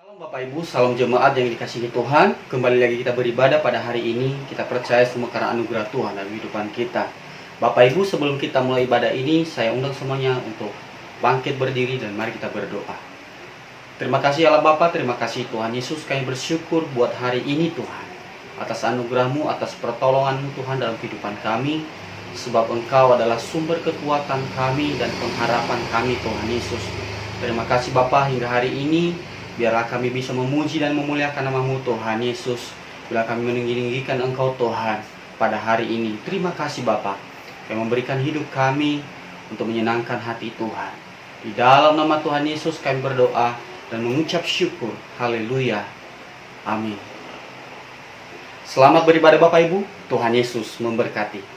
Salam Bapak Ibu, salam jemaat yang dikasihi Tuhan. Kembali lagi kita beribadah pada hari ini. Kita percaya semua karena anugerah Tuhan dalam kehidupan kita. Bapak Ibu, sebelum kita mulai ibadah ini, saya undang semuanya untuk bangkit berdiri dan mari kita berdoa. Terima kasih Allah Bapa, terima kasih Tuhan Yesus. Kami bersyukur buat hari ini Tuhan, atas anugerah-Mu, atas pertolongan-Mu Tuhan dalam kehidupan kami. Sebab Engkau adalah sumber kekuatan kami dan pengharapan kami Tuhan Yesus. Terima kasih Bapa, hingga hari ini biarlah kami bisa memuji dan memuliakan nama-Mu Tuhan Yesus. Bila kami meninggikan Engkau Tuhan pada hari ini. Terima kasih Bapa yang memberikan hidup kami untuk menyenangkan hati Tuhan. Di dalam nama Tuhan Yesus kami berdoa dan mengucap syukur. Haleluya. Amin. Selamat beribadah Bapak Ibu. Tuhan Yesus memberkati.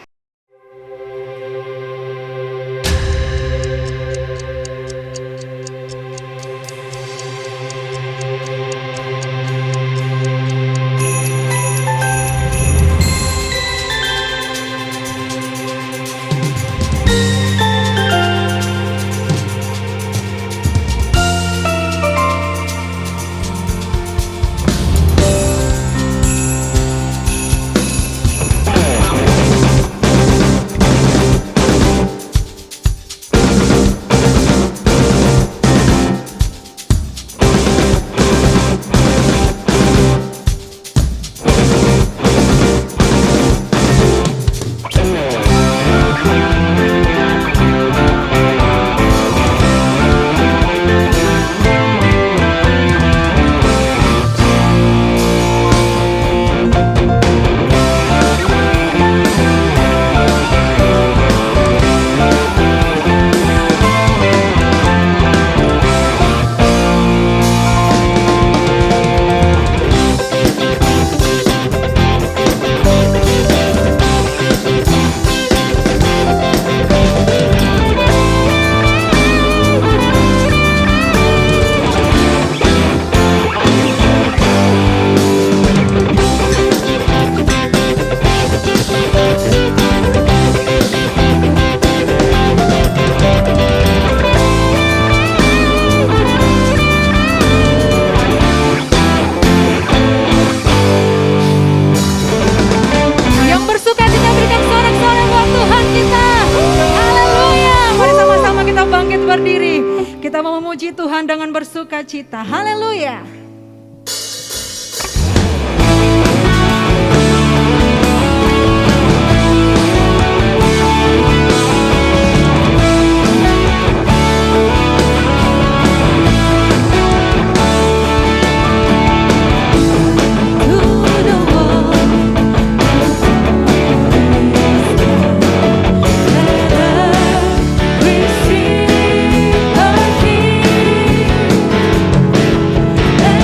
Kita mau memuji Tuhan dengan bersuka cita. Haleluya. Let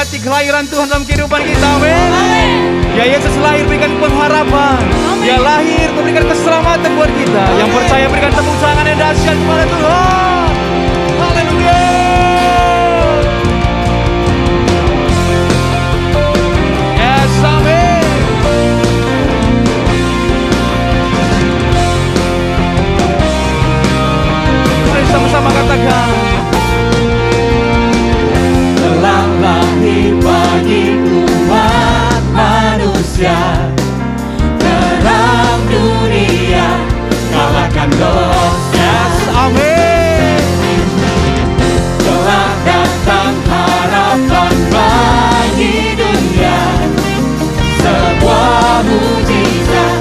menyemangati kelahiran Tuhan dalam kehidupan kita. Amin. Ya Yesus lahir berikan pengharapan. Dia lahir memberikan keselamatan buat kita. Yang percaya berikan tepuk tangan yang dahsyat kepada Tuhan. Haleluya. Yes, amin. Mari sama-sama katakan. Telah lahir bagi umat manusia terang dunia, kalahkan dosa. Yes, amin. Telah datang harapan bagi dunia, sebuah mujizat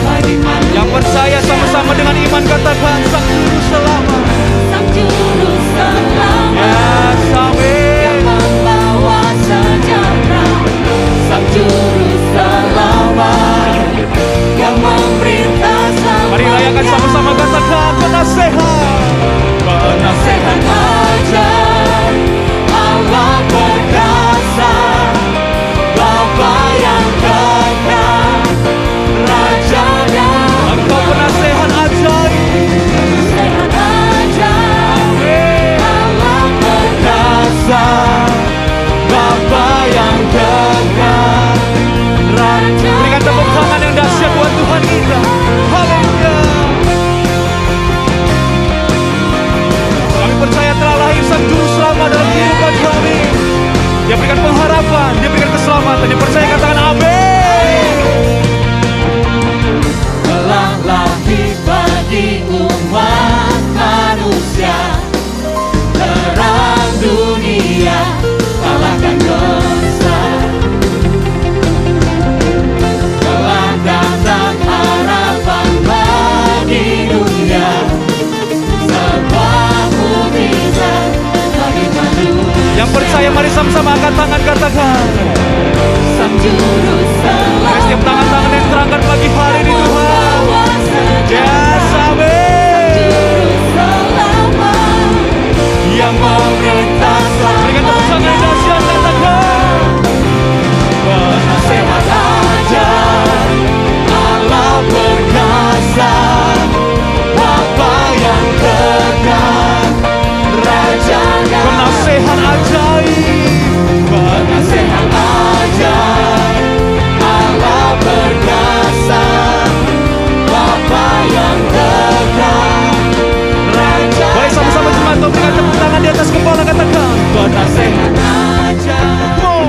bagi manusia. Yang percaya sama-sama dengan iman katakan Sang Juru Selamat. Sang Juru Selamat, Yes, amin. membawa sejahtera. Sang Juru Selamat yang memerintah semuanya. Mari rayakan sama-sama katakan penasehat. Penasehat ajar, Allah perkasa, Bapa yang kekal, Raja dan Engkau penasehat ajaib. penasehat ajar, Amin. Allah perkasa, Bapa yang kekal, Raja. Berikan tepuk tangan yang dahsyat buat Tuhan kita. Haleluya. Kami percaya telah lahir Sang Juru Selamat dalam kehidupan kami. Dia berikan pengharapan, dia berikan keselamatan. Dia percaya katakan amin. Telah lahir bagi umat manusia terang dunia, kalahkan dosa. Telah datang harapan bagi dunia, sebuah mujizat bagi manusia. Yang percaya mari sama-sama angkat tangan katakan. Sang Juru Mari setiap Selamat tangan-tangan yang terangkan pagi hari ini Tuhan. membawa Yes, sejahtera. amin. Juru Selamat yang memerintah Berikan tepuk tangan yang dahsyat katakan. penasehat ajar, Allah perkasa, Bapa yang kekal, Raja dan Penasehat ajaib. penasehat ajar, Allah perkasa, Bapa yang kekal, Raja. Baik sama-sama jemaat berikan tepuk tangan di atas kepala katakan. Penasehat ajar, Oh.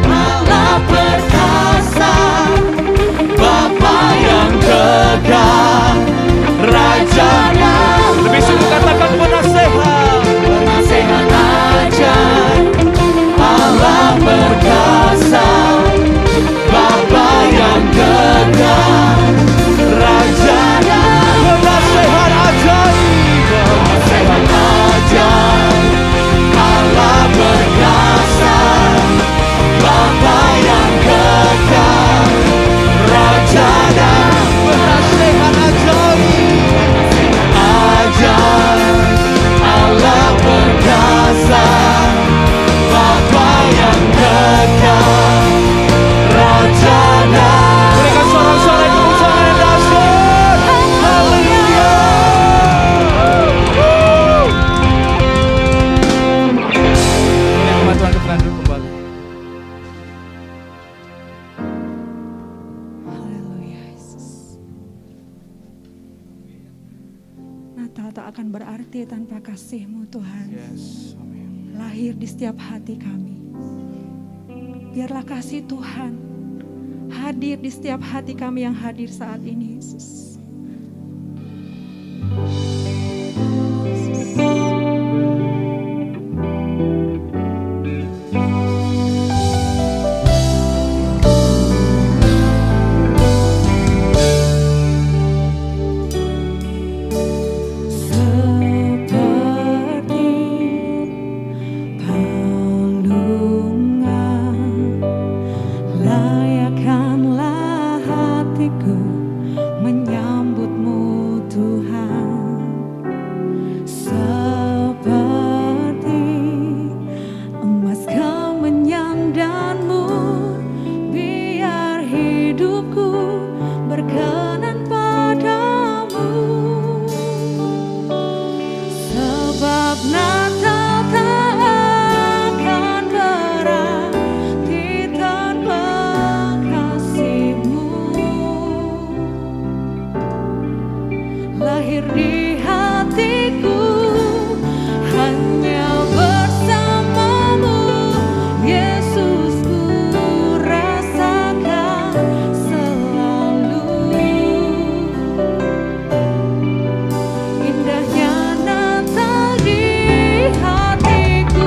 Allah perkasa, Bapa yang kekal, Raja dan Lebih sungguh katakan penasehat. penasehat ajar, Allah perkasa, Bapa yang kekal, Raja dan Penasehat ajaib. penasehat ajar, Allah perkasa, Bapa yang kekal, Raja dan Penasehat ajaib. ajar, Allah perkasa, Bapa yang kekal, Raja dan Berikan sorak-sorai tepuk tangan yang dahsyat. Haleluya. Ini umat Tuhan kebenaran dulu kembali. Haleluya Yesus. Natal tak akan berarti tanpa kasih-Mu Tuhan. Yes, amin. Lahir di setiap hati kami. Biarlah kasih Tuhan hadir di setiap hati kami yang hadir saat ini Yesus. Layakkanlah hatiku menyambut hadir di hatiku, hanya bersamamu Yesus ku rasakan selalu. Indahnya Natal di hatiku.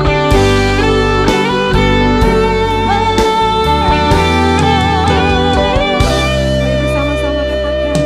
Mari bersama-sama katakan,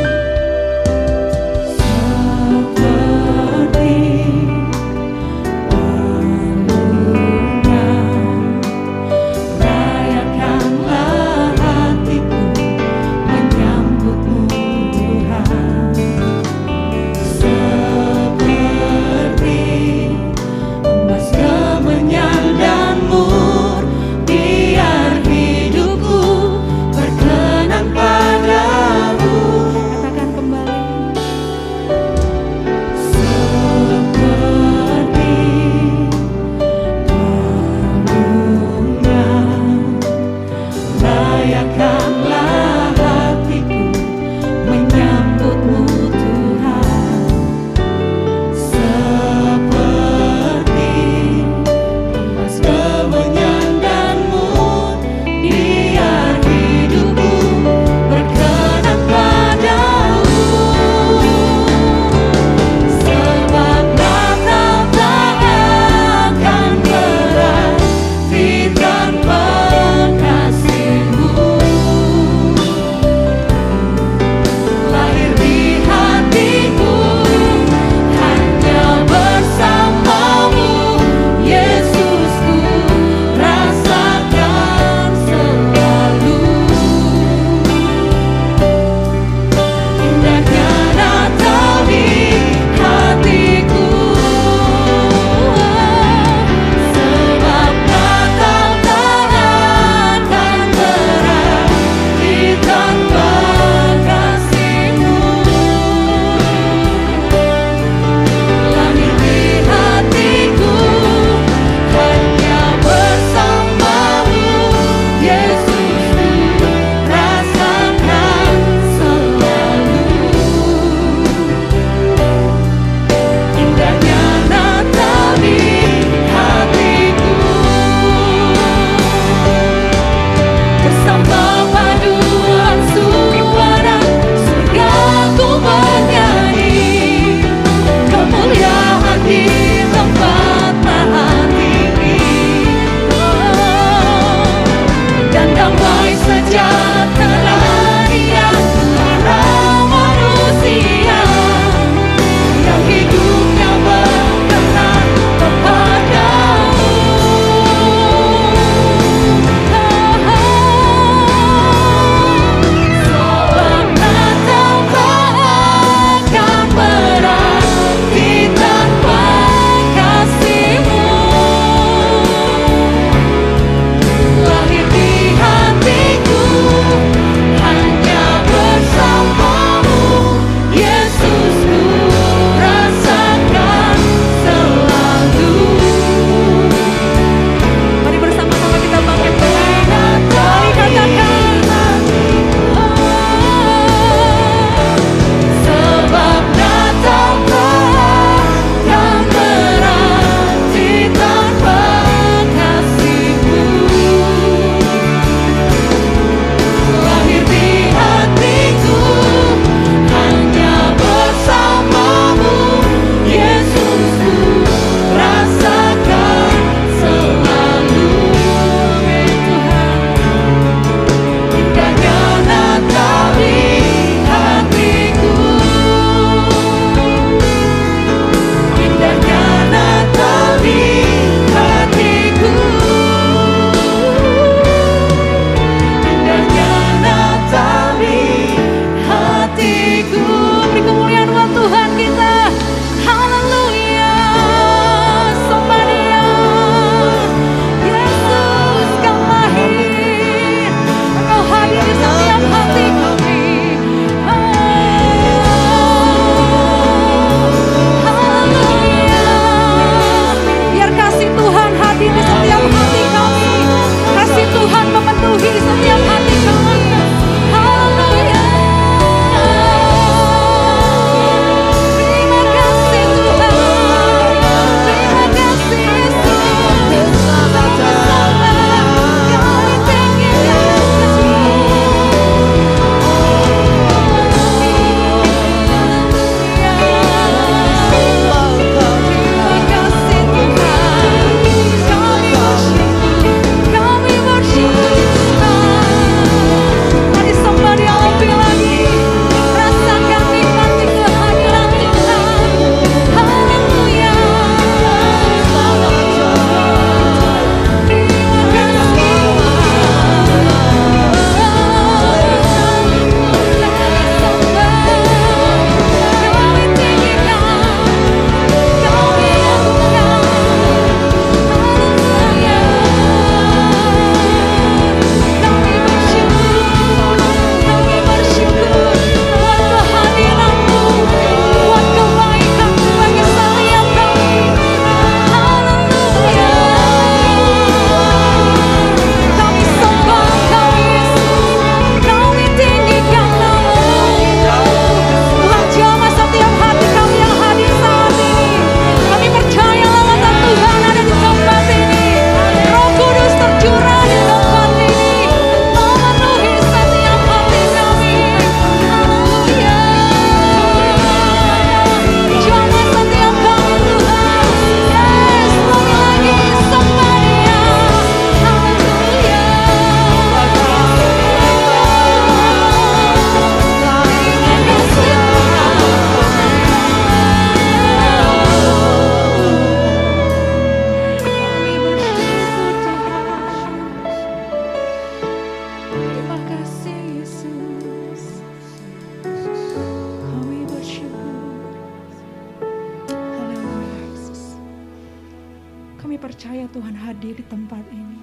percaya Tuhan hadir di tempat ini.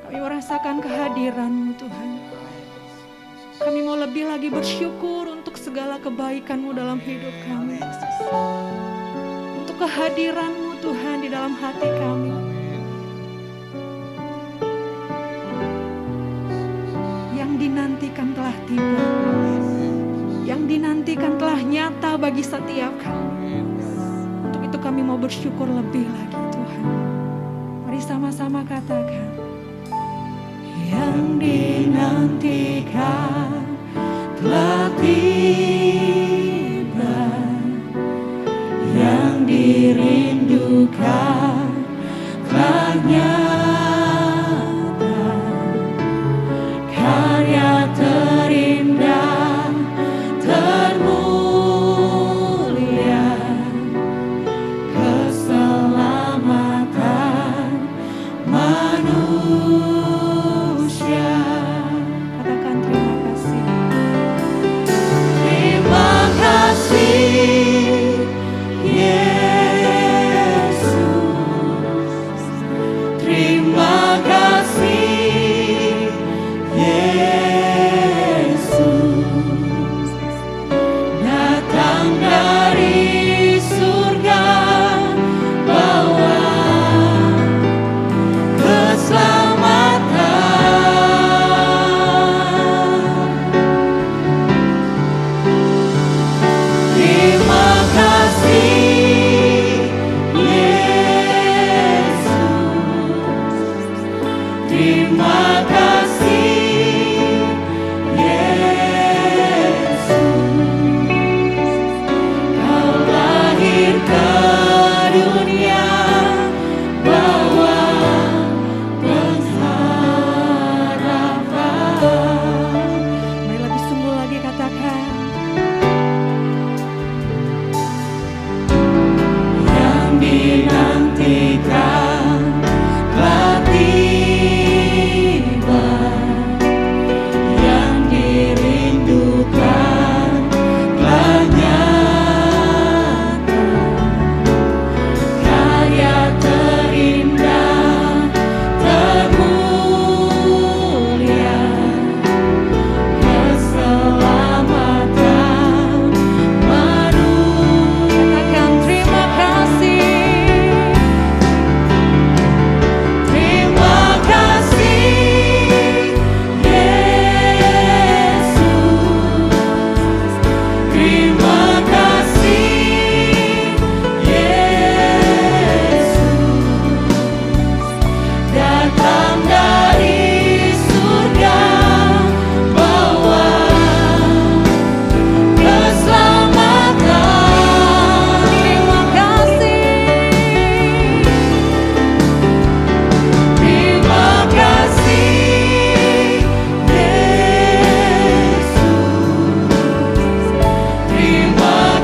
Kami merasakan kehadiran-Mu Tuhan. Kami mau lebih lagi bersyukur untuk segala kebaikan-Mu dalam hidup kami. Untuk kehadiran-Mu Tuhan di dalam hati kami. Yang dinantikan telah tiba. Yang dinantikan telah nyata bagi setiap kami. Untuk itu kami mau bersyukur lebih lagi Tuhan. Mari sama-sama katakan. Yang dinantikan telah tiba, yang dirindukan telah nyata, karya terindah termulia, keselamatan manusia. Katakan terima kasih. Terima kasih Yesus. Terima kasih Yesus. Datang dari surga bawa keselamatan. Terima kasih Yesus. Terima kasih Yesus. Kau lahir ke dunia bawa pengharapan. Mari lebih sungguh lagi katakan. Yang dinantikan telah tiba, yang dirindukan telah nyata, karya terindah termulia, keselamatan manusia. Katakan terima kasih. Terima kasih Yesus. Terima kasih Yesus. Datang dari surga bawa keselamatan. Terima kasih. Terima kasih Yesus. Terima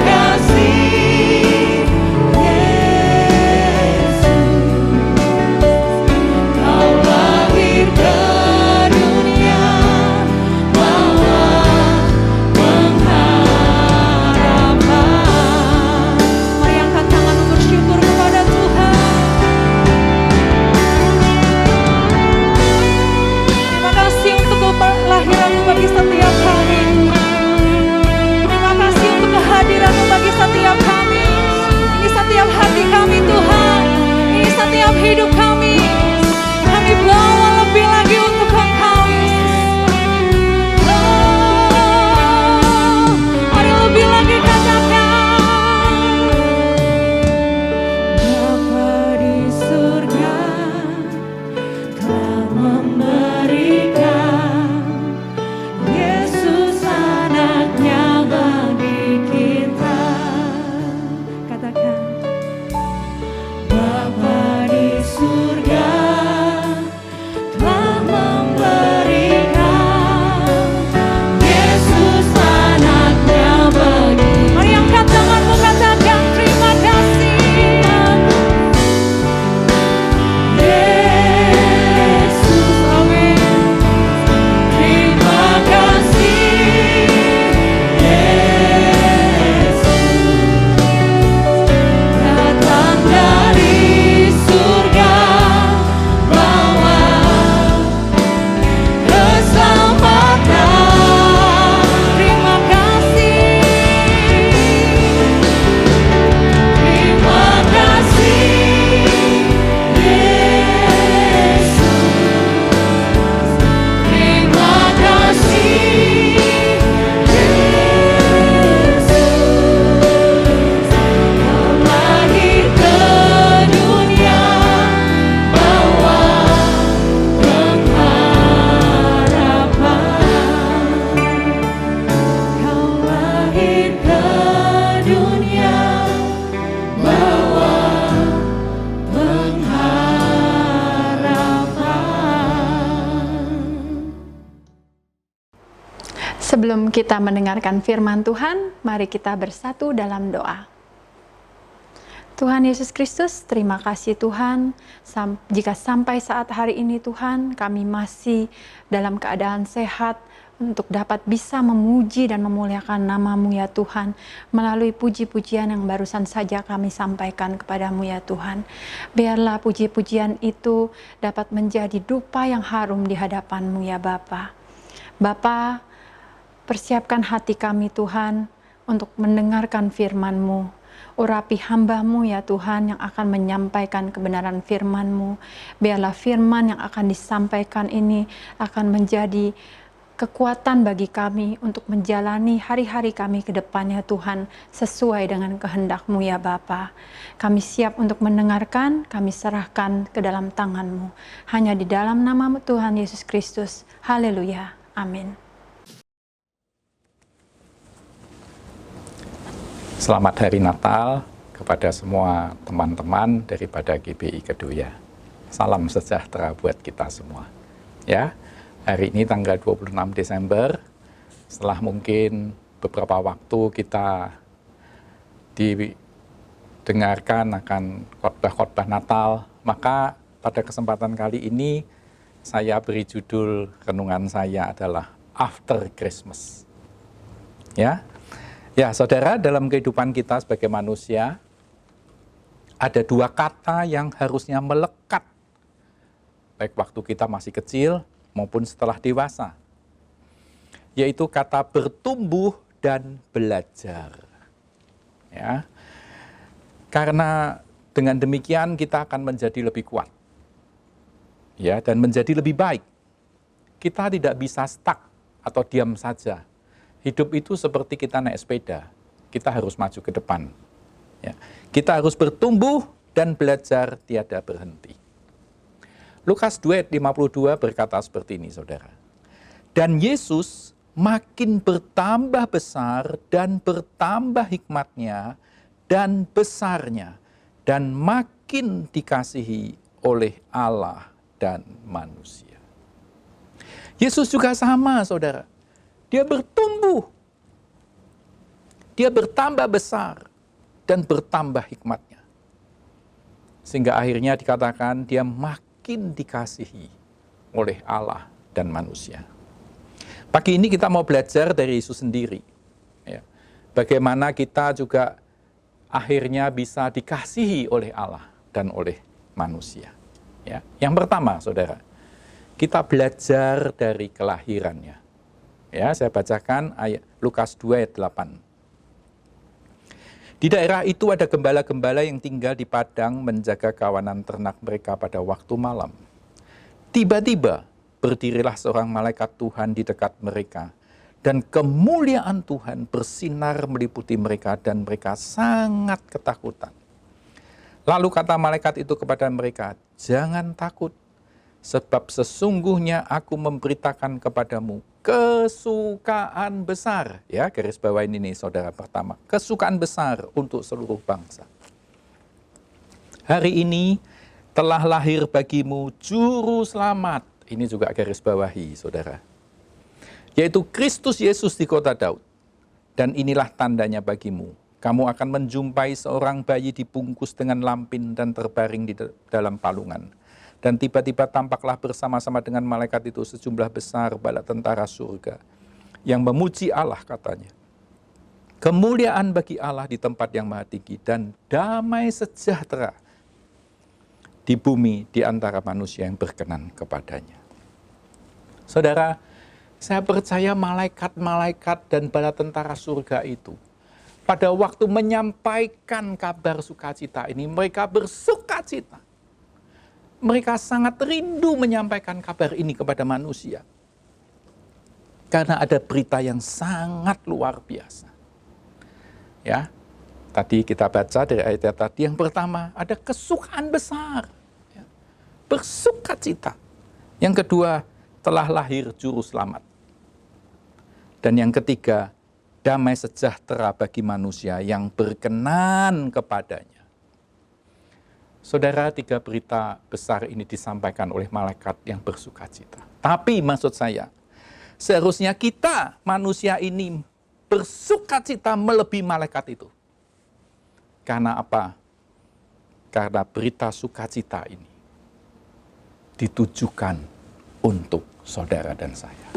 Sebelum kita mendengarkan firman Tuhan, mari kita bersatu dalam doa. Tuhan Yesus Kristus, terima kasih Tuhan, jika sampai saat hari ini Tuhan, kami masih dalam keadaan sehat, untuk dapat bisa memuji dan memuliakan nama-Mu ya Tuhan, melalui puji-pujian yang barusan saja kami sampaikan kepadamu ya Tuhan. Biarlah puji-pujian itu dapat menjadi dupa yang harum di hadapan-Mu ya Bapa. Bapa, persiapkan hati kami Tuhan untuk mendengarkan firman-Mu. Urapi hamba-Mu ya Tuhan yang akan menyampaikan kebenaran firman-Mu. Biarlah firman yang akan disampaikan ini akan menjadi kekuatan bagi kami untuk menjalani hari-hari kami ke depannya Tuhan, sesuai dengan kehendak-Mu ya Bapa. Kami siap untuk mendengarkan, kami serahkan ke dalam tangan-Mu. Hanya di dalam nama Tuhan Yesus Kristus. Haleluya. Amin. Selamat Hari Natal kepada semua teman-teman daripada GBI Kedoya. Salam sejahtera buat kita semua. Ya. Hari ini tanggal 26 Desember, setelah mungkin beberapa waktu kita didengarkan akan khotbah-khotbah Natal, maka pada kesempatan kali ini saya beri judul renungan saya adalah After Christmas. Ya, saudara, dalam kehidupan kita sebagai manusia, ada dua kata yang harusnya melekat, baik waktu kita masih kecil, maupun setelah dewasa, yaitu kata bertumbuh dan belajar. Ya, karena dengan demikian kita akan menjadi lebih kuat, ya, dan menjadi lebih baik. Kita tidak bisa stuck atau diam saja. Hidup itu seperti kita naik sepeda, kita harus maju ke depan. Ya, kita harus bertumbuh dan belajar tiada berhenti. Lukas 2:52 berkata seperti ini, saudara. Dan Yesus makin bertambah besar dan bertambah hikmatnya dan besarnya, dan makin dikasihi oleh Allah dan manusia. Yesus juga sama, saudara. Dia bertumbuh, dia bertambah besar dan bertambah hikmatnya. Sehingga akhirnya dikatakan dia makin dikasihi oleh Allah dan manusia. Pagi ini kita mau belajar dari Yesus sendiri. Ya. Bagaimana kita juga akhirnya bisa dikasihi oleh Allah dan oleh manusia. Ya. Yang pertama, saudara, kita belajar dari kelahirannya. Ya, saya bacakan ayat Lukas 2:8. Di daerah itu ada gembala-gembala yang tinggal di padang menjaga kawanan ternak mereka pada waktu malam. Tiba-tiba berdirilah seorang malaikat Tuhan di dekat mereka, dan kemuliaan Tuhan bersinar meliputi mereka dan mereka sangat ketakutan. Lalu kata malaikat itu kepada mereka, "Jangan takut, sebab sesungguhnya aku memberitakan kepadamu kesukaan besar." Ya, garis bawah ini nih, saudara, pertama. Kesukaan besar untuk seluruh bangsa. Hari ini telah lahir bagimu juru selamat. Ini juga garis bawahi, saudara. Yaitu Kristus Yesus di kota Daud. Dan inilah tandanya bagimu. Kamu akan menjumpai seorang bayi dibungkus dengan lampin dan terbaring di dalam palungan. Dan tiba-tiba tampaklah bersama-sama dengan malaikat itu sejumlah besar bala tentara surga yang memuji Allah, katanya. Kemuliaan bagi Allah di tempat yang maha tinggi dan damai sejahtera di bumi di antara manusia yang berkenan kepadanya. Saudara, saya percaya malaikat-malaikat dan bala tentara surga itu pada waktu menyampaikan kabar sukacita ini, mereka bersukacita. Mereka sangat rindu menyampaikan kabar ini kepada manusia. Karena ada berita yang sangat luar biasa. Ya, tadi kita baca dari ayat tadi, yang pertama ada kesukaan besar. Ya, bersukacita. Yang kedua, telah lahir juru selamat. Dan yang ketiga, damai sejahtera bagi manusia yang berkenan kepadanya. Saudara, 3 berita besar ini disampaikan oleh malaikat yang bersukacita. Tapi maksud saya, Seharusnya kita manusia ini bersukacita melebihi malaikat itu. Karena apa? Karena berita sukacita ini ditujukan untuk saudara dan saya.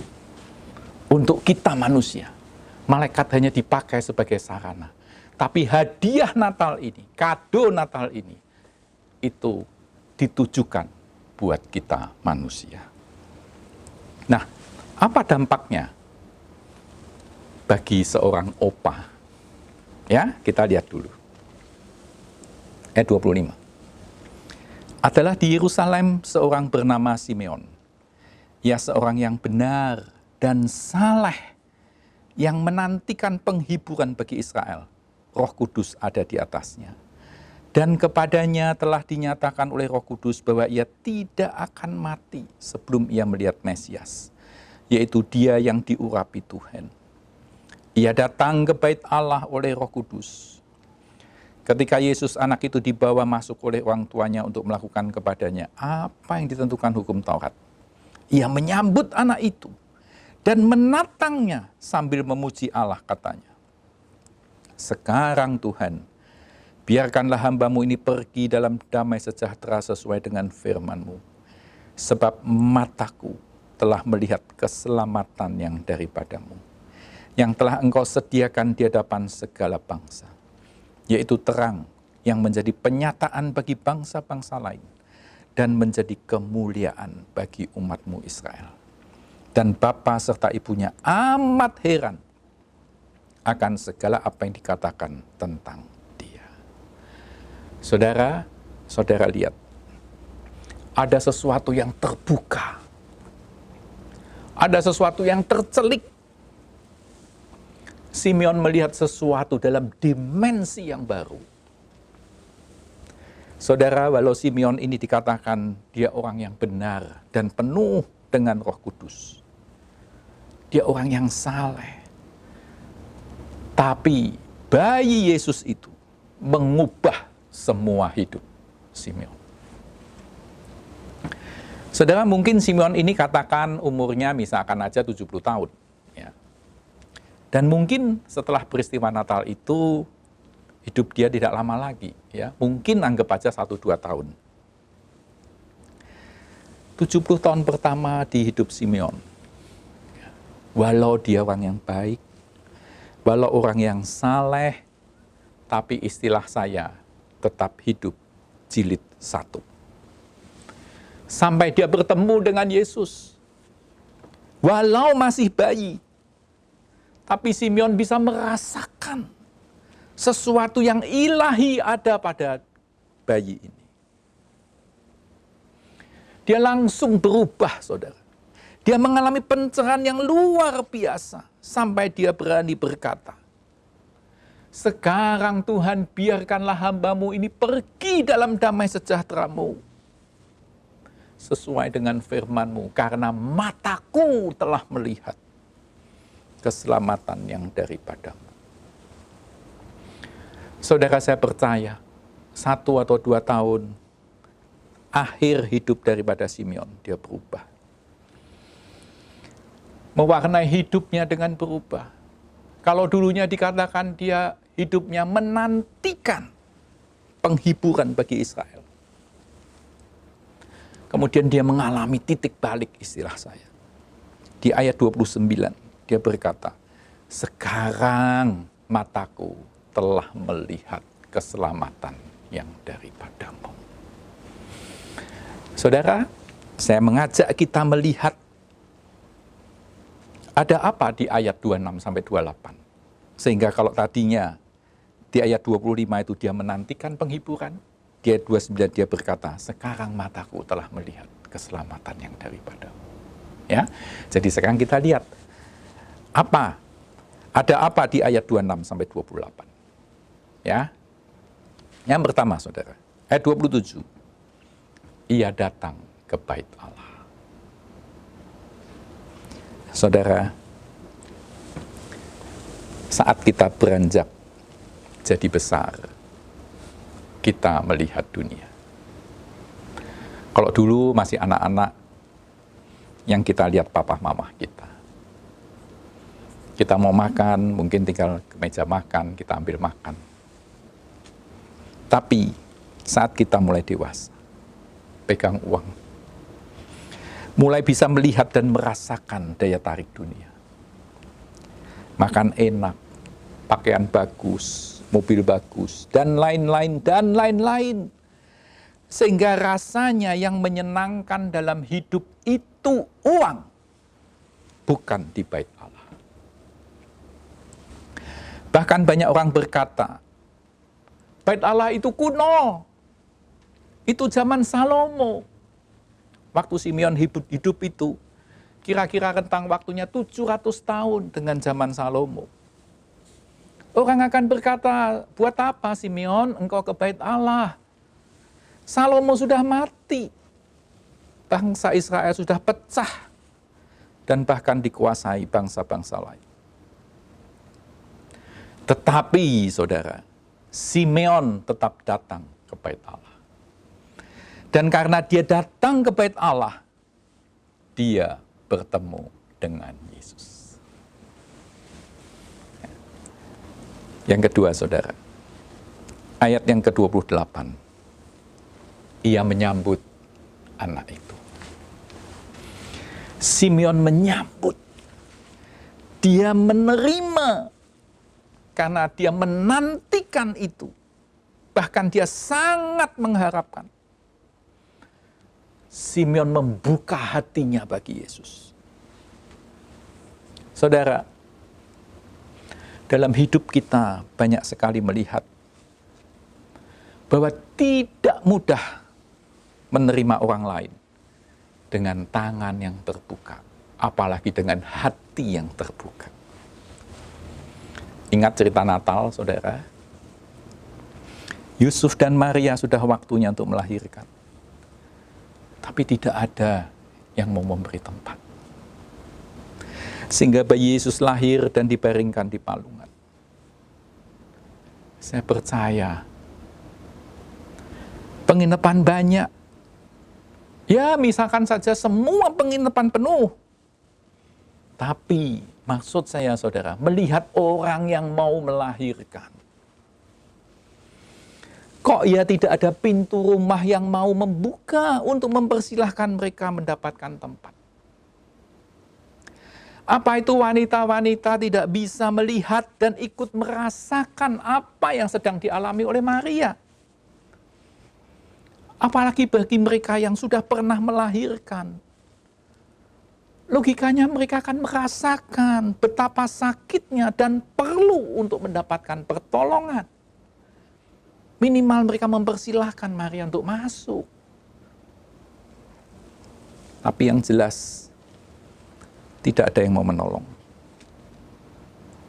Untuk kita manusia. Malaikat hanya dipakai sebagai sarana. Tapi hadiah Natal ini, kado Natal ini, itu ditujukan buat kita manusia. Nah, apa dampaknya bagi seorang opa? Ya, kita lihat dulu. Ayat 25. Adalah di Yerusalem seorang bernama Simeon. Ia seorang yang benar dan saleh, yang menantikan penghiburan bagi Israel. Roh Kudus ada di atasnya. Dan kepadanya telah dinyatakan oleh Roh Kudus bahwa ia tidak akan mati sebelum ia melihat Mesias, yaitu Dia yang diurapi Tuhan. Ia datang ke bait Allah oleh Roh Kudus. Ketika Yesus anak itu dibawa masuk oleh orang tuanya untuk melakukan kepadanya apa yang ditentukan hukum Taurat, ia menyambut anak itu dan menatangnya sambil memuji Allah, katanya, "Sekarang Tuhan, biarkanlah hamba-Mu ini pergi dalam damai sejahtera sesuai dengan firman-Mu. Sebab mataku telah melihat keselamatan yang daripada-Mu, yang telah Engkau sediakan di hadapan segala bangsa, yaitu terang yang menjadi penyataan bagi bangsa-bangsa lain, dan menjadi kemuliaan bagi umat-Mu Israel." Dan bapa serta ibunya amat heran akan segala apa yang dikatakan tentang Dia. Saudara, saudara lihat, ada sesuatu yang terbuka. Ada sesuatu yang tercelik. Simeon melihat sesuatu dalam dimensi yang baru. Saudara, walau Simeon ini dikatakan dia orang yang benar dan penuh dengan Roh Kudus. Dia orang yang saleh. Tapi bayi Yesus itu mengubah semua hidup Simeon. Saudara, mungkin Simeon ini katakan umurnya misalkan aja 70 tahun. Ya. Dan mungkin setelah peristiwa Natal itu, hidup dia tidak lama lagi. Ya. Mungkin anggap aja 1-2 tahun. 70 tahun pertama di hidup Simeon. Walau dia orang yang baik, walau orang yang saleh, tapi istilah saya tetap hidup jilid 1. Sampai dia bertemu dengan Yesus. Walau masih bayi, tapi Simeon bisa merasakan sesuatu yang ilahi ada pada bayi ini. Dia langsung berubah, saudara. Dia mengalami pencerahan yang luar biasa sampai dia berani berkata, "Sekarang Tuhan, biarkanlah hamba-Mu ini pergi dalam damai sejahtera-Mu sesuai dengan firman-Mu, karena mataku telah melihat keselamatan yang daripada-Mu." Saudara, saya percaya 1 atau 2 tahun akhir hidup daripada Simeon, dia berubah. Mewarnai hidupnya dengan berubah. Kalau dulunya dikatakan dia hidupnya menantikan penghiburan bagi Israel, kemudian dia mengalami titik balik, istilah saya. Di ayat 29, dia berkata, "Sekarang mataku telah melihat keselamatan yang daripada-Mu." Saudara, saya mengajak kita melihat ada apa di ayat 26-28. Sehingga kalau tadinya di ayat 25 itu dia menantikan penghiburan, di ayat 29 dia berkata, "Sekarang mataku telah melihat keselamatan yang daripada-Mu." Ya. Jadi sekarang kita lihat apa? Ada apa di ayat 26-28? Ya. Yang pertama, saudara, ayat 27. Ia datang ke bait Allah. Saudara, saat kita beranjak jadi besar, kita melihat dunia. Kalau dulu masih anak-anak, yang kita lihat papa mama kita. Kita mau makan, mungkin tinggal ke meja makan, kita ambil makan. Tapi saat kita mulai dewasa, pegang uang, mulai bisa melihat dan merasakan daya tarik dunia. Makan enak, pakaian bagus, mobil bagus, dan lain-lain, dan lain-lain. Sehingga rasanya yang menyenangkan dalam hidup itu uang, bukan di bait Allah. Bahkan banyak orang berkata, bait Allah itu kuno, itu zaman Salomo. Waktu Simeon hidup itu, kira-kira rentang waktunya 700 tahun dengan zaman Salomo. Orang akan berkata, buat apa Simeon engkau ke bait Allah? Salomo sudah mati. Bangsa Israel sudah pecah. Dan bahkan dikuasai bangsa-bangsa lain. Tetapi saudara, Simeon tetap datang ke bait Allah. Dan karena dia datang ke bait Allah, dia bertemu dengan Yesus. Yang kedua, saudara, ayat yang ke-28, ia menyambut anak itu. Simeon menyambut, dia menerima, karena dia menantikan itu. Bahkan dia sangat mengharapkan. Simeon membuka hatinya bagi Yesus. Saudara, dalam hidup kita banyak sekali melihat bahwa tidak mudah menerima orang lain dengan tangan yang terbuka, apalagi dengan hati yang terbuka. Ingat cerita Natal, saudara? Yusuf dan Maria sudah waktunya untuk melahirkan. Tapi tidak ada yang mau memberi tempat. Sehingga bayi Yesus lahir dan dibaringkan di palungan. Saya percaya, penginapan banyak. Ya, misalkan saja semua penginapan penuh. Tapi maksud saya, saudara, melihat orang yang mau melahirkan. Kok ya tidak ada pintu rumah yang mau membuka untuk mempersilahkan mereka mendapatkan tempat? Apa itu wanita-wanita tidak bisa melihat dan ikut merasakan apa yang sedang dialami oleh Maria? Apalagi bagi mereka yang sudah pernah melahirkan. Logikanya mereka akan merasakan betapa sakitnya dan perlu untuk mendapatkan pertolongan. Minimal mereka mempersilahkan Maria untuk masuk. Tapi yang jelas, tidak ada yang mau menolong.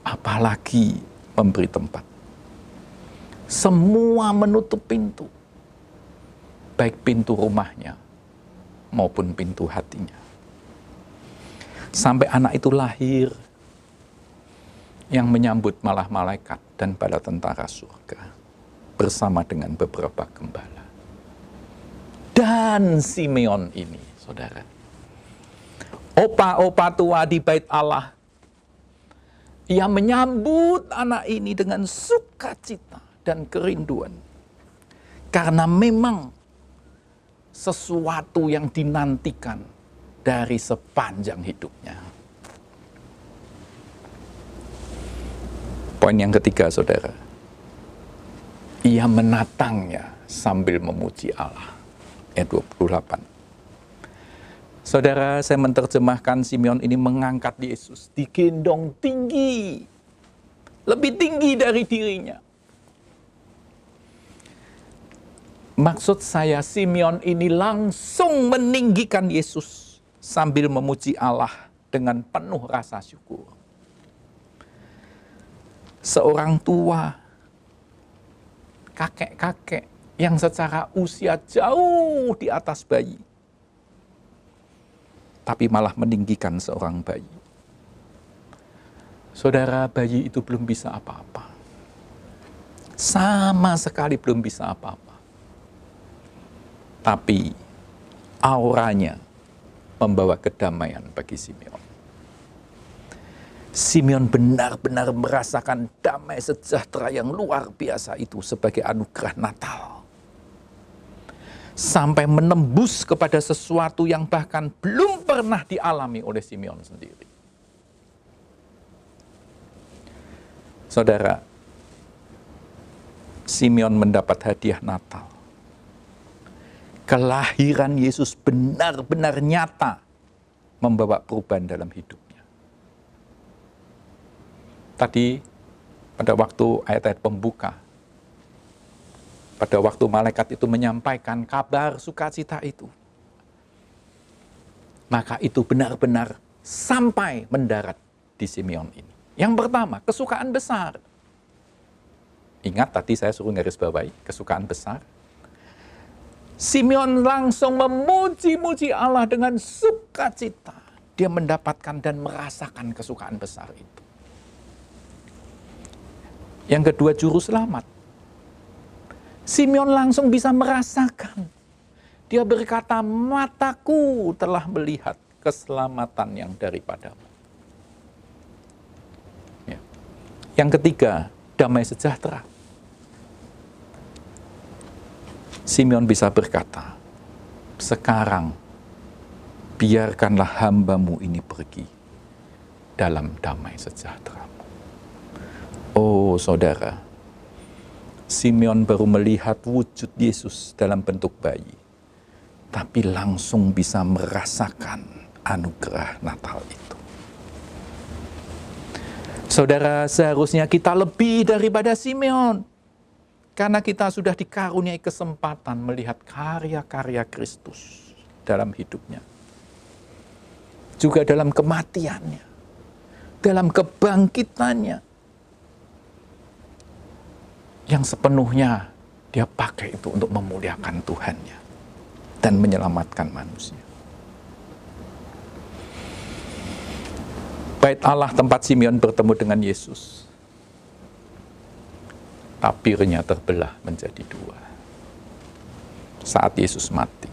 Apalagi memberi tempat. Semua menutup pintu. Baik pintu rumahnya maupun pintu hatinya. Sampai anak itu lahir, yang menyambut malah malaikat dan bala tentara surga bersama dengan beberapa gembala. Dan Simeon ini, saudara, opa-opa tua di bait Allah, ia menyambut anak ini dengan sukacita dan kerinduan. Karena memang sesuatu yang dinantikan dari sepanjang hidupnya. Poin yang ketiga, saudara. Ia menatangnya sambil memuji Allah. Ayat 28. Saudara, saya menerjemahkan Simeon ini mengangkat Yesus, digendong tinggi, lebih tinggi dari dirinya. Maksud saya, Simeon ini langsung meninggikan Yesus sambil memuji Allah dengan penuh rasa syukur. Seorang tua, kakek-kakek yang secara usia jauh di atas bayi, tapi malah meninggikan seorang bayi. Saudara, bayi itu belum bisa apa-apa. Sama sekali belum bisa apa-apa. Tapi auranya membawa kedamaian bagi Simeon. Simeon benar-benar merasakan damai sejahtera yang luar biasa itu sebagai anugerah Natal. Sampai menembus kepada sesuatu yang bahkan belum pernah dialami oleh Simeon sendiri. Saudara, Simeon mendapat hadiah Natal. Kelahiran Yesus benar-benar nyata membawa perubahan dalam hidupnya. Tadi pada waktu ayat-ayat pembuka, pada waktu malaikat itu menyampaikan kabar sukacita itu, maka itu benar-benar sampai mendarat di Simeon ini. Yang pertama, kesukaan besar. Ingat tadi saya suruh garis bawahi, kesukaan besar. Simeon langsung memuji-muji Allah dengan sukacita. Dia mendapatkan dan merasakan kesukaan besar itu. Yang kedua, juru selamat. Simeon langsung bisa merasakan. Dia berkata, mataku telah melihat keselamatan yang daripadamu. Ya. Yang ketiga, damai sejahtera. Simeon bisa berkata, sekarang biarkanlah hambamu ini pergi dalam damai sejahtera. Oh saudara, Simeon baru melihat wujud Yesus dalam bentuk bayi, tapi langsung bisa merasakan anugerah Natal itu. Saudara, seharusnya kita lebih daripada Simeon, karena kita sudah dikaruniai kesempatan melihat karya-karya Kristus dalam hidupnya, juga dalam kematiannya, dalam kebangkitannya, yang sepenuhnya dia pakai itu untuk memuliakan Tuhannya dan menyelamatkan manusia. Bait Allah tempat Simeon bertemu dengan Yesus, tapirnya terbelah menjadi dua saat Yesus mati.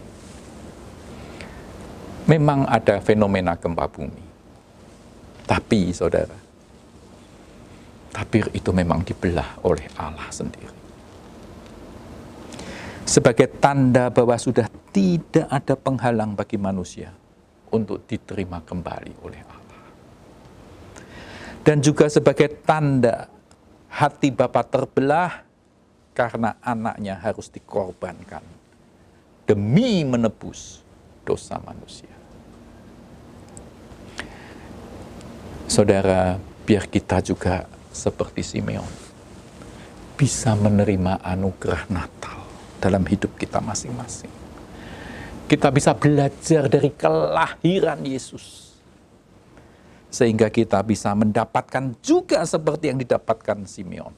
Memang ada fenomena gempa bumi, tapi saudara, tapir itu memang dibelah oleh Allah sendiri. Sebagai tanda bahwa sudah tidak ada penghalang bagi manusia untuk diterima kembali oleh Allah. Dan juga sebagai tanda hati Bapa terbelah karena anaknya harus dikorbankan demi menebus dosa manusia. Saudara, biar kita juga seperti Simeon bisa menerima anugerah Natal dalam hidup kita masing-masing. Kita bisa belajar dari kelahiran Yesus, sehingga kita bisa mendapatkan juga seperti yang didapatkan Simeon.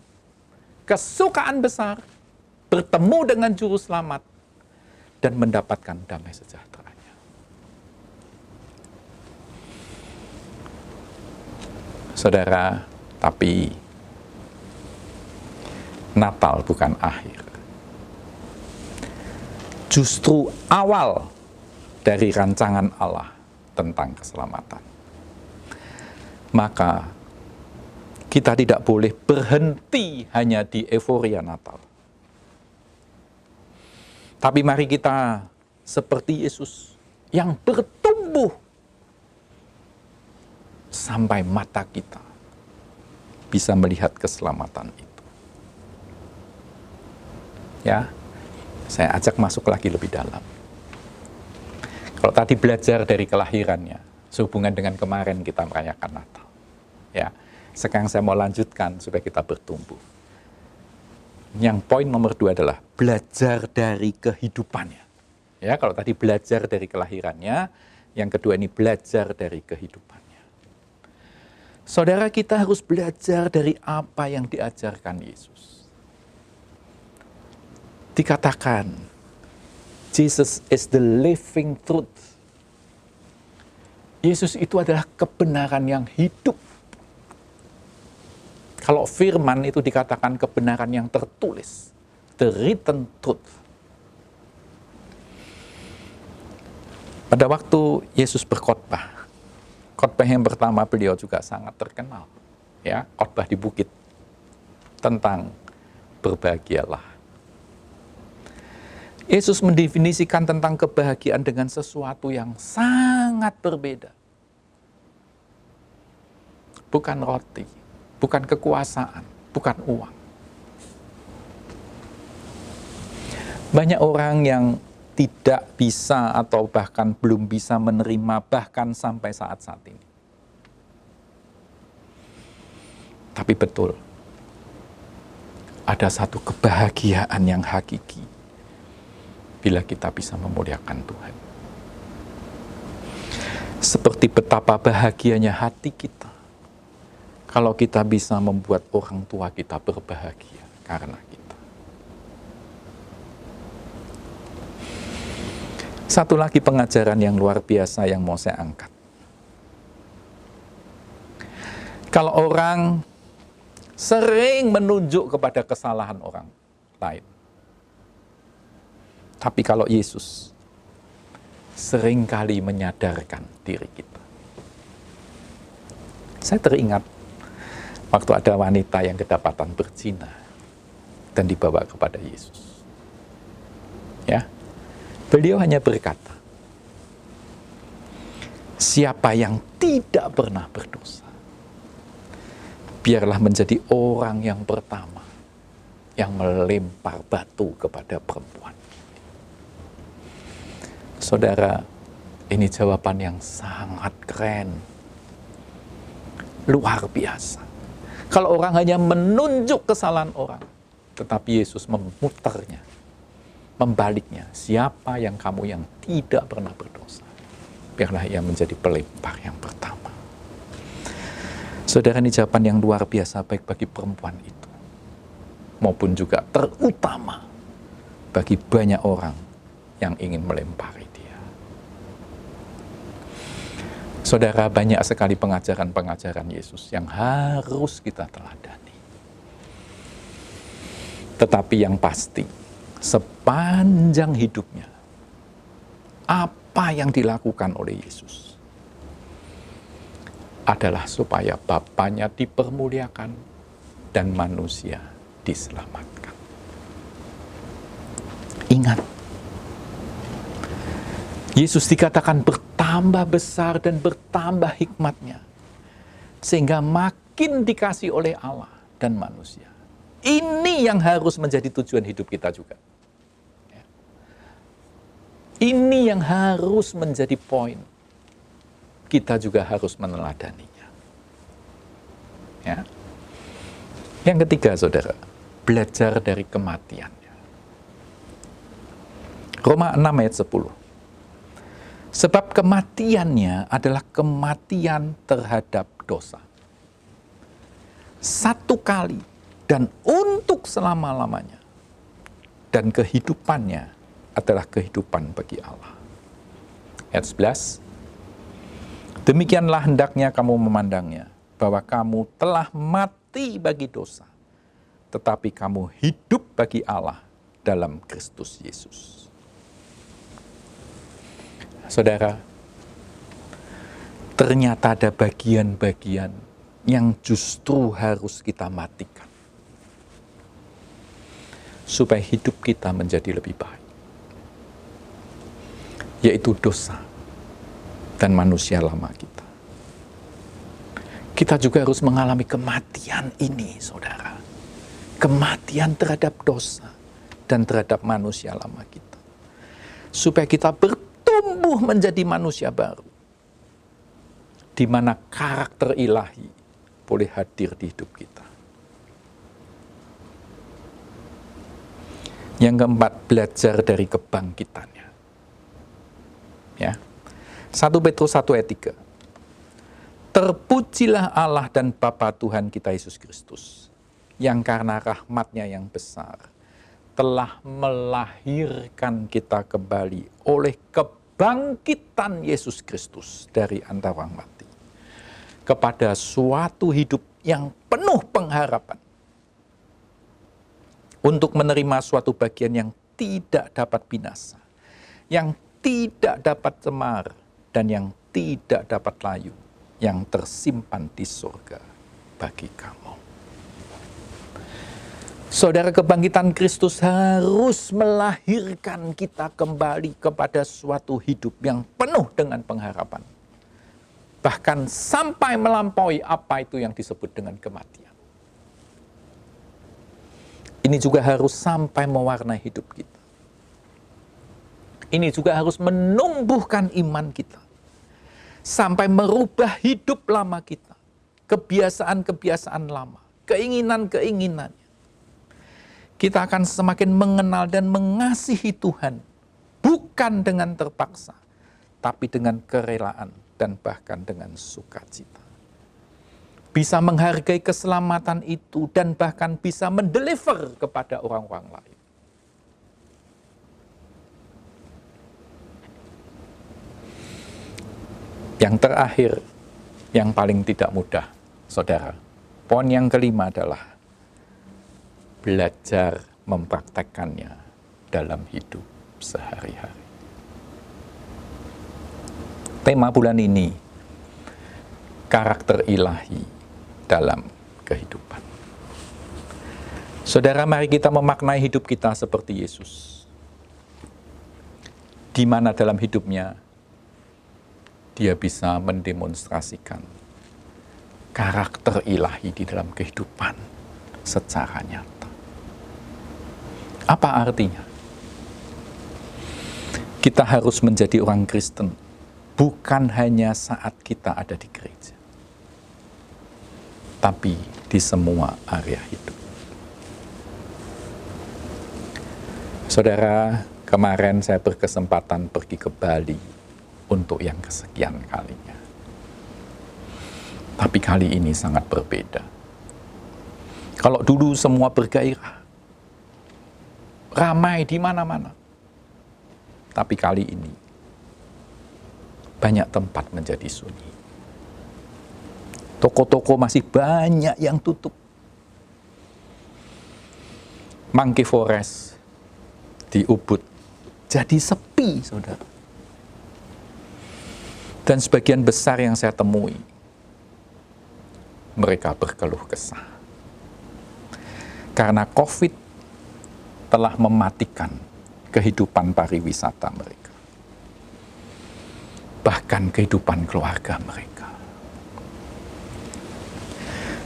Kesukaan besar, bertemu dengan Juru Selamat, dan mendapatkan damai sejahteranya. Saudara, tapi Natal bukan akhir. Justru awal dari rancangan Allah tentang keselamatan. Maka kita tidak boleh berhenti hanya di euforia Natal. Tapi mari kita seperti Yesus yang bertumbuh sampai mata kita bisa melihat keselamatan itu. Ya, saya ajak masuk lagi lebih dalam. Kalau tadi belajar dari kelahirannya, sehubungan dengan kemarin kita merayakan Natal. Ya, sekarang saya mau lanjutkan supaya kita bertumbuh. Yang poin nomor 2 adalah belajar dari kehidupannya. Ya, kalau tadi belajar dari kelahirannya, yang kedua ini belajar dari kehidupannya. Saudara, kita harus belajar dari apa yang diajarkan Yesus. Dikatakan, Jesus is the living truth. Yesus itu adalah kebenaran yang hidup. Kalau firman itu dikatakan kebenaran yang tertulis, the written truth. Pada waktu Yesus berkhotbah, Khotbah yang pertama beliau juga sangat terkenal, ya, khotbah di bukit tentang berbahagialah. Yesus mendefinisikan tentang kebahagiaan dengan sesuatu yang sangat berbeda. Bukan roti, bukan kekuasaan, bukan uang. Banyak orang yang tidak bisa atau bahkan belum bisa menerima bahkan sampai saat ini. Tapi betul, ada satu kebahagiaan yang hakiki bila kita bisa memuliakan Tuhan. Seperti betapa bahagianya hati kita kalau kita bisa membuat orang tua kita berbahagia karena kita. Satu lagi pengajaran yang luar biasa yang mau saya angkat. Kalau orang sering menunjuk kepada kesalahan orang lain, tapi kalau Yesus seringkali menyadarkan diri kita. Saya teringat waktu ada wanita yang kedapatan berzina dan dibawa kepada Yesus. Ya. Beliau hanya berkata, siapa yang tidak pernah berdosa, biarlah menjadi orang yang pertama yang melempar batu kepada perempuan. Saudara, ini jawaban yang sangat keren, luar biasa. Kalau orang hanya menunjuk kesalahan orang, tetapi Yesus memutarnya, membaliknya, siapa yang kamu yang tidak pernah berdosa, biarlah ia menjadi pelempar yang pertama. Saudara, ini jawaban yang luar biasa baik bagi perempuan itu, maupun juga terutama bagi banyak orang yang ingin melempari dia. Saudara, banyak sekali pengajaran-pengajaran Yesus yang harus kita teladani. Tetapi yang pasti, sepanjang hidupnya, apa yang dilakukan oleh Yesus adalah supaya Bapanya dipermuliakan dan manusia diselamatkan. Ingat, Yesus dikatakan bertambah besar dan bertambah hikmatnya, sehingga makin dikasih oleh Allah dan manusia. Ini yang harus menjadi tujuan hidup kita juga. Ini yang harus menjadi poin. Kita juga harus meneladaninya. Ya. Yang ketiga, saudara, belajar dari kematiannya. Roma 6 ayat 10. Sebab kematiannya adalah kematian terhadap dosa. Satu kali dan untuk selama-lamanya. Dan kehidupannya adalah kehidupan bagi Allah. Ayat 11. Demikianlah hendaknya kamu memandangnya, bahwa kamu telah mati bagi dosa, tetapi kamu hidup bagi Allah dalam Kristus Yesus. Saudara, ternyata ada bagian-bagian yang justru harus kita matikan, supaya hidup kita menjadi lebih baik. Yaitu dosa dan manusia lama kita. Kita juga harus mengalami kematian ini, saudara. Kematian terhadap dosa dan terhadap manusia lama kita. Supaya kita bertumbuh menjadi manusia baru, di mana karakter ilahi boleh hadir di hidup kita. Yang keempat, belajar dari kebangkitannya. Ya. 1 Petrus 1 ayat 3. Terpujilah Allah dan Bapa Tuhan kita Yesus Kristus, yang karena rahmat-Nya yang besar telah melahirkan kita kembali oleh kebangkitan Yesus Kristus dari antara orang mati, kepada suatu hidup yang penuh pengharapan, untuk menerima suatu bagian yang tidak dapat binasa, yang tidak dapat cemar, dan yang tidak dapat layu, yang tersimpan di surga bagi kamu. Saudara, kebangkitan Kristus harus melahirkan kita kembali kepada suatu hidup yang penuh dengan pengharapan. Bahkan sampai melampaui apa itu yang disebut dengan kematian. Ini juga harus sampai mewarnai hidup kita. Ini juga harus menumbuhkan iman kita. Sampai merubah hidup lama kita. Kebiasaan-kebiasaan lama. Keinginan-keinginannya. Kita akan semakin mengenal dan mengasihi Tuhan. Bukan dengan terpaksa. Tapi dengan kerelaan dan bahkan dengan sukacita. Bisa menghargai keselamatan itu dan bahkan bisa mendeliver kepada orang-orang lain. Yang terakhir, yang paling tidak mudah, saudara. Poin yang kelima adalah belajar mempraktekkannya dalam hidup sehari-hari. Tema bulan ini, karakter ilahi dalam kehidupan. Saudara, mari kita memaknai hidup kita seperti Yesus. Di mana dalam hidupnya, dia bisa mendemonstrasikan karakter ilahi di dalam kehidupan secara nyata. Apa artinya? Kita harus menjadi orang Kristen bukan hanya saat kita ada di gereja, tapi di semua area hidup. Saudara, kemarin saya berkesempatan pergi ke Bali untuk yang kesekian kalinya. Tapi kali ini sangat berbeda. Kalau dulu semua bergairah, ramai di mana-mana. Tapi kali ini, banyak tempat menjadi sunyi. Toko-toko masih banyak yang tutup. Monkey Forest di Ubud jadi sepi, saudara. Dan sebagian besar yang saya temui, mereka berkeluh kesah. Karena COVID telah mematikan kehidupan pariwisata mereka. Bahkan kehidupan keluarga mereka.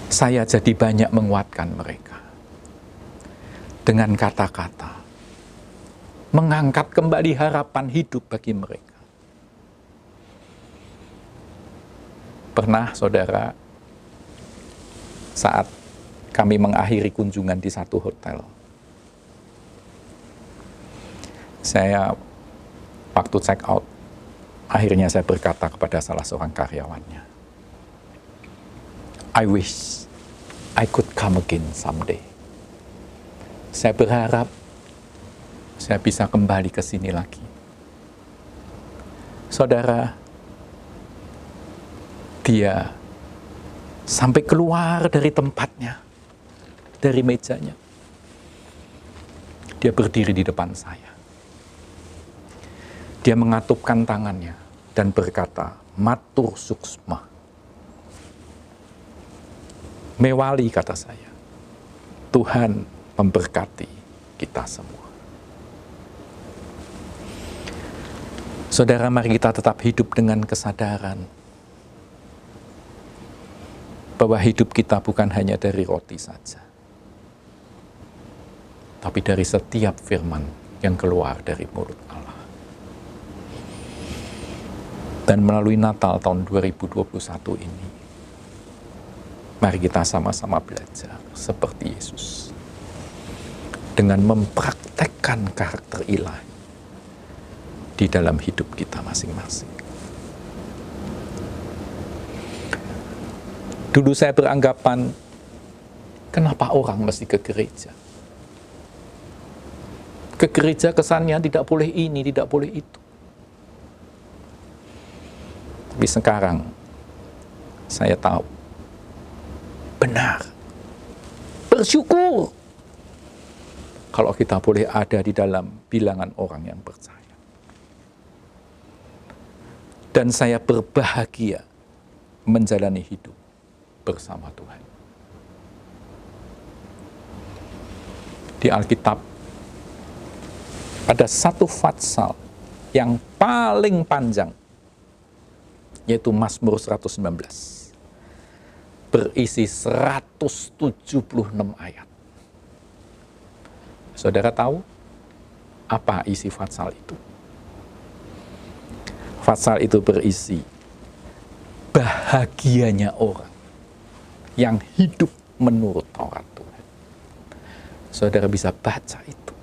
Saya jadi banyak menguatkan mereka. Dengan kata-kata. Mengangkat kembali harapan hidup bagi mereka. Pernah, saudara, saat kami mengakhiri kunjungan di satu hotel, saya waktu check out, akhirnya saya berkata kepada salah seorang karyawannya, I wish I could come again someday. Saya berharap saya bisa kembali ke sini lagi. Saudara, dia sampai keluar dari tempatnya, dari mejanya. Dia berdiri di depan saya. Dia mengatupkan tangannya dan berkata, matur suksma. Mewali, kata saya. Tuhan memberkati kita semua. Saudara, mari kita tetap hidup dengan kesadaran bahwa hidup kita bukan hanya dari roti saja, tapi dari setiap firman yang keluar dari mulut Allah. Dan melalui Natal tahun 2021 ini, mari kita sama-sama belajar seperti Yesus dengan mempraktekkan karakter ilahi di dalam hidup kita masing-masing. Dulu saya beranggapan, kenapa orang mesti ke gereja? Ke gereja kesannya tidak boleh ini, tidak boleh itu. Tapi sekarang, saya tahu, benar, bersyukur kalau kita boleh ada di dalam bilangan orang yang percaya. Dan saya berbahagia menjalani hidup bersama Tuhan. Di Alkitab ada satu pasal yang paling panjang, yaitu Mazmur 119. Berisi 176 ayat. Saudara tahu apa isi pasal itu? Pasal itu berisi bahagianya orang yang hidup menurut Taurat Tuhan. Saudara bisa baca itu.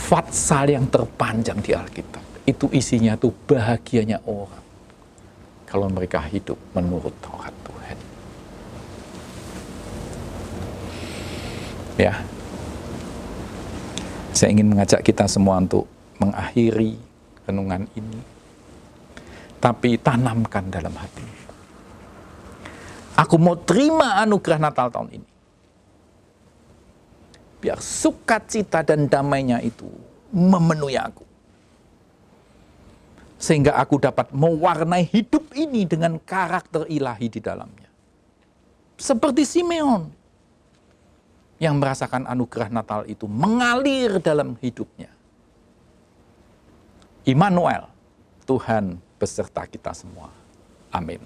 Pasal yang terpanjang di Alkitab. Itu isinya tuh bahagianya orang kalau mereka hidup menurut Taurat Tuhan. Ya. Saya ingin mengajak kita semua untuk mengakhiri renungan ini. Tapi tanamkan dalam hati. Aku mau terima anugerah Natal tahun ini. Biar sukacita dan damainya itu memenuhi aku. Sehingga aku dapat mewarnai hidup ini dengan karakter ilahi di dalamnya. Seperti Simeon yang merasakan anugerah Natal itu mengalir dalam hidupnya. Immanuel, Tuhan beserta kita semua. Amin.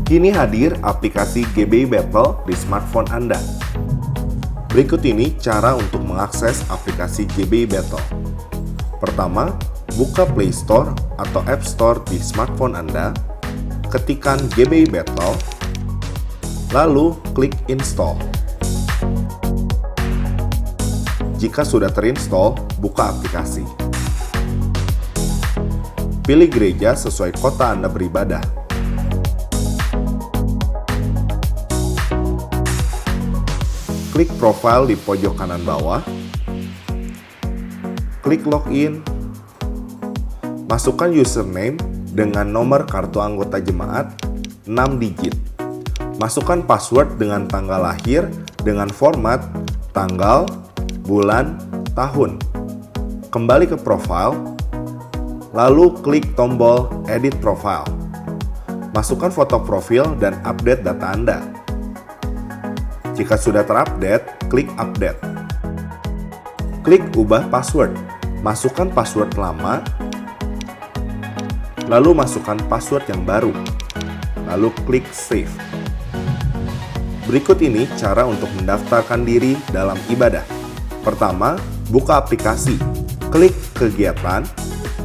Kini hadir aplikasi GBI Battle di smartphone Anda. Berikut ini cara untuk mengakses aplikasi GBI Battle. Pertama, buka Play Store atau App Store di smartphone Anda, ketikkan GBI Battle, lalu klik Install. Jika sudah terinstall, buka aplikasi. Pilih gereja sesuai kota Anda beribadah. Klik profile di pojok kanan bawah. Klik login. Masukkan username dengan nomor kartu anggota jemaat 6 digit. Masukkan password dengan tanggal lahir dengan format tanggal, bulan, tahun. Kembali ke profile, lalu klik tombol edit profile. Masukkan foto profil dan update data Anda. Jika sudah terupdate, klik update. Klik ubah password. Masukkan password lama, lalu masukkan password yang baru. Lalu klik save. Berikut ini cara untuk mendaftarkan diri dalam ibadah. Pertama, buka aplikasi. Klik kegiatan,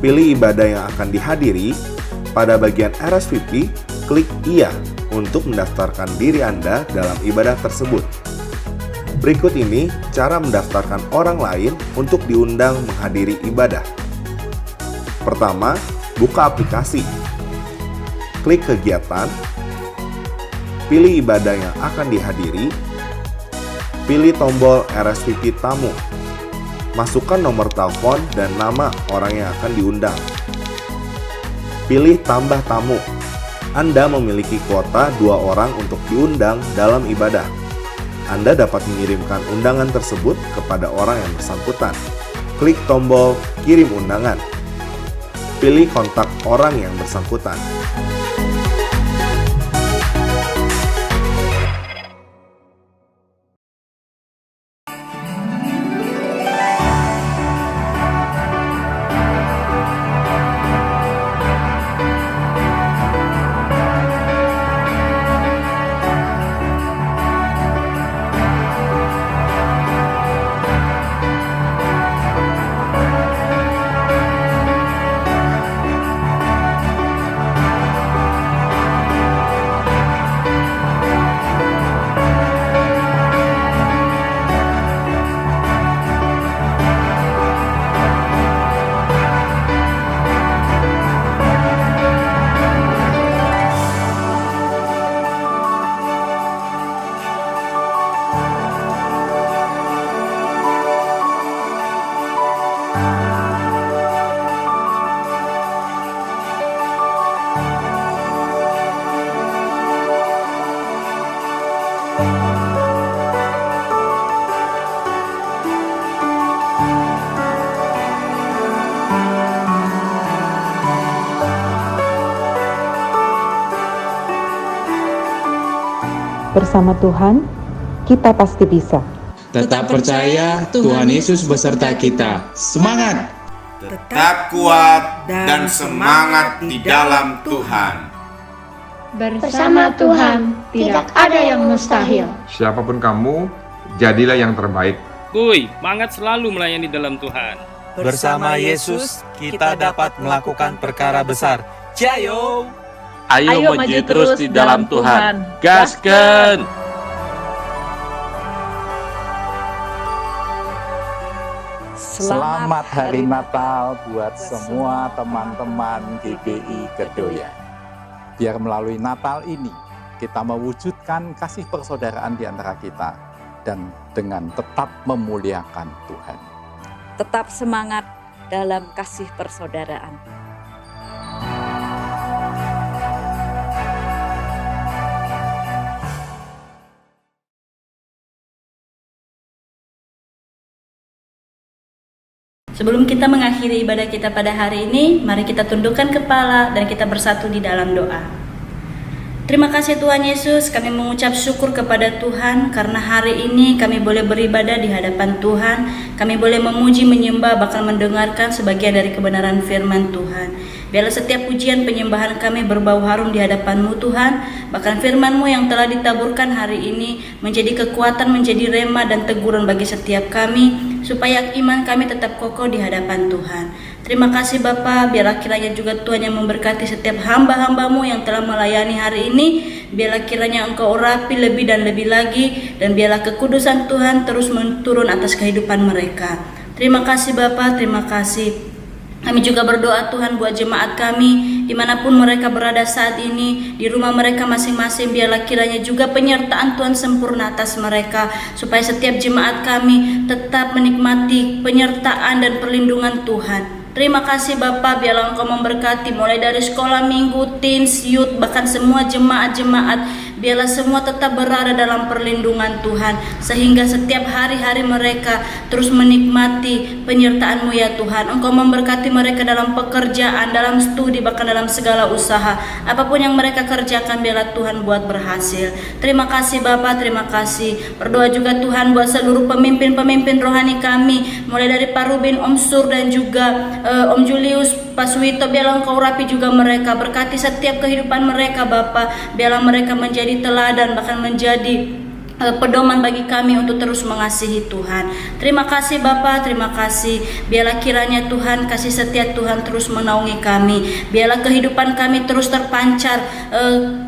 pilih ibadah yang akan dihadiri. Pada bagian RSVP, klik iya untuk mendaftarkan diri Anda dalam ibadah tersebut. Berikut ini cara mendaftarkan orang lain untuk diundang menghadiri ibadah. Pertama, buka aplikasi. Klik kegiatan, pilih ibadah yang akan dihadiri. Pilih tombol RSVP tamu. Masukkan nomor telepon dan nama orang yang akan diundang. Pilih tambah tamu. Anda memiliki kuota 2 orang untuk diundang dalam ibadah. Anda dapat mengirimkan undangan tersebut kepada orang yang bersangkutan. Klik tombol kirim undangan. Pilih kontak orang yang bersangkutan. Bersama Tuhan, kita pasti bisa. Tetap percaya Tuhan Yesus beserta kita. Semangat! Tetap kuat dan semangat di dalam Tuhan. Bersama Tuhan, tidak ada yang mustahil. Siapapun kamu, jadilah yang terbaik. Semangat selalu melayani dalam Tuhan. Bersama Yesus, kita dapat melakukan perkara besar. Jayo! Ayo maju terus di dalam Tuhan. Gaskan! Selamat Hari Natal buat semua teman-teman GBI Kedoya. Biar melalui Natal ini, kita mewujudkan kasih persaudaraan di antara kita dan dengan tetap memuliakan Tuhan. Tetap semangat dalam kasih persaudaraan. Sebelum kita mengakhiri ibadah kita pada hari ini, mari kita tundukkan kepala dan kita bersatu di dalam doa. Terima kasih Tuhan Yesus, kami mengucap syukur kepada Tuhan karena hari ini kami boleh beribadah di hadapan Tuhan. Kami boleh memuji, menyembah, bahkan mendengarkan sebagian dari kebenaran firman Tuhan. Biarlah setiap pujian penyembahan kami berbau harum di hadapan-Mu Tuhan. Bahkan firman-Mu yang telah ditaburkan hari ini menjadi kekuatan, menjadi rema dan teguran bagi setiap kami, supaya iman kami tetap kokoh di hadapan Tuhan. Terima kasih Bapa, biarlah kiranya juga Tuhan yang memberkati setiap hamba-hamba-Mu yang telah melayani hari ini. Biarlah kiranya Engkau urapi lebih dan lebih lagi, dan biarlah kekudusan Tuhan terus menurun atas kehidupan mereka. Terima kasih Bapa, terima kasih. Kami juga berdoa Tuhan buat jemaat kami dimanapun mereka berada saat ini, di rumah mereka masing-masing. Biarlah kiranya juga penyertaan Tuhan sempurna atas mereka, supaya setiap jemaat kami tetap menikmati penyertaan dan perlindungan Tuhan. Terima kasih Bapa, biarlah Engkau memberkati mulai dari sekolah minggu, teens, youth, bahkan semua jemaat-jemaat. Biarlah semua tetap berada dalam perlindungan Tuhan, sehingga setiap hari-hari mereka terus menikmati penyertaan-Mu ya Tuhan. Engkau memberkati mereka dalam pekerjaan, dalam studi, bahkan dalam segala usaha. Apapun yang mereka kerjakan, biarlah Tuhan buat berhasil. Terima kasih Bapa, terima kasih. Berdoa juga Tuhan buat seluruh pemimpin-pemimpin rohani kami, mulai dari Pak Rubin, Om Sur, dan juga Om Julius, Pak Suwito. Biarlah Engkau urapi juga mereka, berkati setiap kehidupan mereka Bapa. Biarlah mereka menjadi teladan, bahkan menjadi pedoman bagi kami untuk terus mengasihi Tuhan. Terima kasih Bapa, terima kasih. Biarlah kiranya Tuhan, kasih setia Tuhan terus menaungi kami. Biarlah kehidupan kami terus terpancar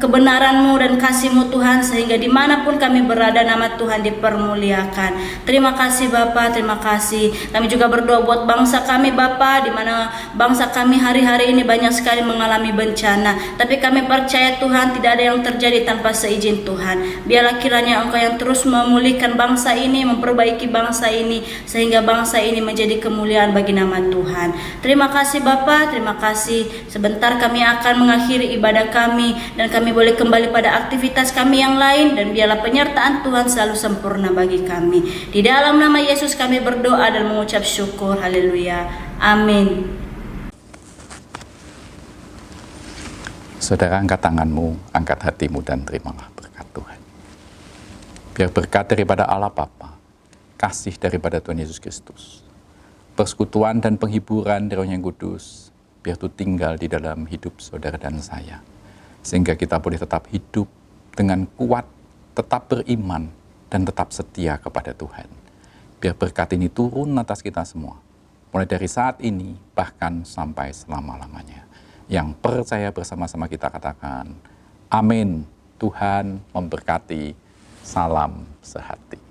kebenaran-Mu dan kasih-Mu Tuhan, sehingga dimanapun kami berada nama Tuhan dipermuliakan. Terima kasih Bapa, terima kasih. Kami juga berdoa buat bangsa kami Bapa, di mana bangsa kami hari-hari ini banyak sekali mengalami bencana. Tapi kami percaya Tuhan, tidak ada yang terjadi tanpa seizin Tuhan. Biarlah kiranya Engkau yang terus memulihkan bangsa ini, memperbaiki bangsa ini, sehingga bangsa ini menjadi kemuliaan bagi nama Tuhan. Terima kasih Bapa, terima kasih. Sebentar kami akan mengakhiri ibadah kami, dan kami boleh kembali pada aktivitas kami yang lain, dan biarlah penyertaan Tuhan selalu sempurna bagi kami. Di dalam nama Yesus kami berdoa dan mengucap syukur. Haleluya. Amin. Saudara, angkat tanganmu, angkat hatimu, dan terimalah berkat Tuhan. Biar berkat daripada Allah Bapa, kasih daripada Tuhan Yesus Kristus, persekutuan dan penghiburan dari Roh yang Kudus, biar itu tinggal di dalam hidup saudara dan saya, sehingga kita boleh tetap hidup dengan kuat, tetap beriman, dan tetap setia kepada Tuhan. Biar berkat ini turun atas kita semua, mulai dari saat ini, bahkan sampai selama-lamanya. Yang percaya bersama-sama kita katakan, amin. Tuhan memberkati. Salam sehati.